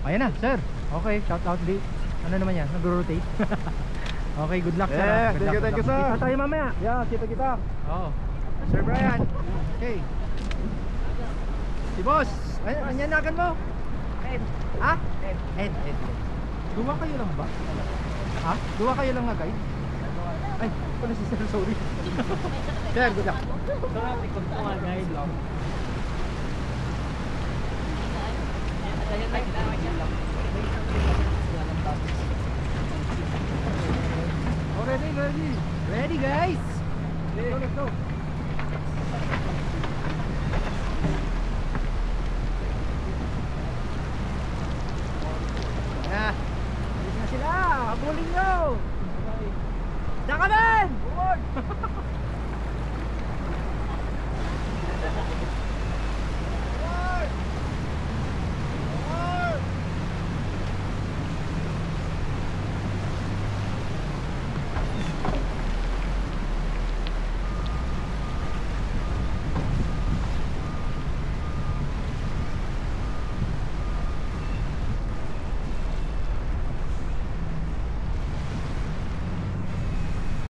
Ayan na, sir. Okay, shout out di. Ano naman yan? Nag-rotate. Okay, good luck, sir. Yeah, Good luck, thank you, good luck. sir. Kita tayo mamaya. Yeah, kita. Oo. Sir Brian. Okay. Si boss. Ay, anyanagan mo? Ed. Ha? Ed. Duwa kayo lang ba? Ha? Duwa kayo lang nga, guys? Ay, pala si sir, sorry. Sir, good luck. Sarap, ikot ko nga guys. Oh, ready. Ready, guys. Let's go. Na. Alis na sila. Habulin nyo. Dakaman!